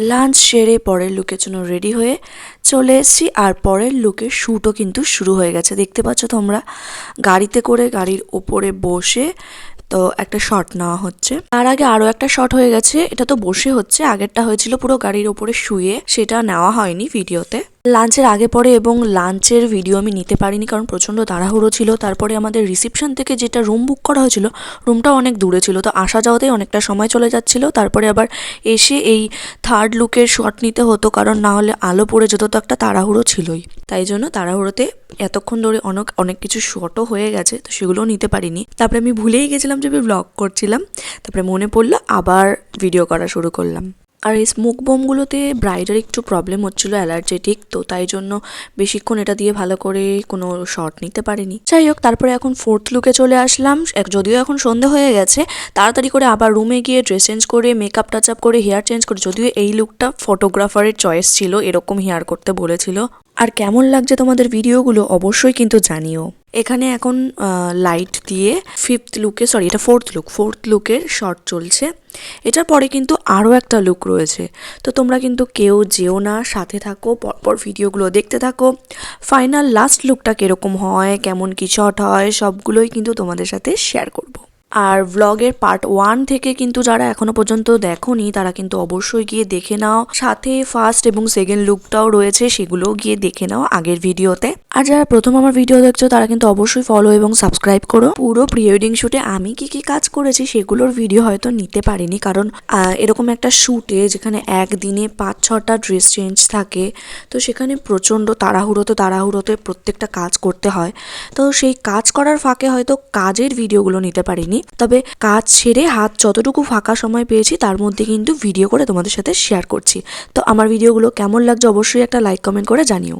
Lunch সেরে পরের লুকের জন্য রেডি হয়ে চলে এসেছি। আর পরের লুকের শ্যুটও কিন্তু শুরু হয়ে গেছে, দেখতে পাচ্ছ তোমরা। গাড়িতে করে গাড়ির ওপরে বসে তো একটা শট নেওয়া হচ্ছে। তার আগে আরো একটা শট হয়ে গেছে, এটা তো বসে হচ্ছে, আগেরটা হয়েছিল পুরো গাড়ির ওপরে শুয়ে, সেটা নেওয়া হয়নি ভিডিওতে। লাঞ্চের আগে পরে এবং লাঞ্চের ভিডিও আমি নিতে পারিনি কারণ প্রচণ্ড তাড়াহুড়ো ছিল। তারপরে আমাদের রিসেপশন থেকে যেটা রুম বুক করা হয়েছিল, রুমটা অনেক দূরে ছিল, তো আসা যাওয়াতেই অনেকটা সময় চলে যাচ্ছিল। তারপরে আবার এসে এই থার্ড লুকের শট নিতে হতো, কারণ না হলে আলো পড়ে যেত, তো একটা তাড়াহুড়ো ছিলই। তাই জন্য তাড়াহুড়োতে এতক্ষণ ধরে অনেক কিছু শটও হয়ে গেছে, তো সেগুলোও নিতে পারিনি। তারপরে আমি ভুলেই গেছিলাম যে আমি ব্লগ করছিলাম, তারপরে মনে পড়লো আবার ভিডিও করা শুরু করলাম। আর এই স্মোক বোমগুলোতে ব্রাইডের একটু প্রবলেম হচ্ছিলো, অ্যালার্জেটিক, তো তাই জন্য বেশিক্ষণ এটা দিয়ে ভালো করে কোনো শট নিতে পারিনি। যাই হোক, তারপরে এখন ফোর্থ লুকে চলে আসলাম। যদিও এখন সন্ধে হয়ে গেছে, তাড়াতাড়ি করে আবার রুমে গিয়ে ড্রেস চেঞ্জ করে মেকআপ টাচ আপ করে হেয়ার চেঞ্জ করে, যদিও এই লুকটা ফটোগ্রাফারের চয়েস ছিল, এরকম হেয়ার করতে বলেছিল। আর কেমন লাগছে তোমাদের ভিডিওগুলো অবশ্যই কিন্তু জানিও। এখানে এখন লাইট দিয়ে এটা ফোর্থ লুকের শট চলছে। এটার পরে কিন্তু আরও একটা লুক রয়েছে, তো তোমরা কিন্তু কেউ যেও না, সাথে থাকো, পরপর ভিডিওগুলো দেখতে থাকো। ফাইনাল লাস্ট লুকটা কীরকম হয়, কেমন কী শট হয়, সবগুলোই কিন্তু তোমাদের সাথে শেয়ার করব। আর ব্লগের পার্ট 1 থেকে কিন্তু যারা এখনো পর্যন্ত দেখোনি তারা কিন্তু অবশ্যই গিয়ে দেখে নাও, সাথে ফার্স্ট এবং সেকেন্ড লুকটাও রয়েছে, সেগুলোও গিয়ে দেখে নাও আগের ভিডিওতে। আর যারা প্রথম আমার ভিডিও দেখছো তারা কিন্তু অবশ্যই ফলো এবং সাবস্ক্রাইব করো। পুরো প্রি ওয়েডিং শুটে আমি কি কি কাজ করেছি সেগুলোর ভিডিও হয়তো নিতে পারিনি, কারণ এরকম একটা শুটে যেখানে একদিনে 5-6টা ড্রেস চেঞ্জ থাকে, তো সেখানে প্রচণ্ড তাড়াহুড়োতে প্রত্যেকটা কাজ করতে হয়। তো সেই কাজ করার ফাঁকে হয়তো কাজের ভিডিওগুলো নিতে পারিনি, তবে কাজ ছেড়ে হাত যতটুকু ফাঁকা সময় পেয়েছি তার মধ্যে কিন্তু ভিডিও করে তোমাদের সাথে শেয়ার করছি। তো আমার ভিডিওগুলো কেমন লাগছে অবশ্যই একটা লাইক কমেন্ট করে জানিও।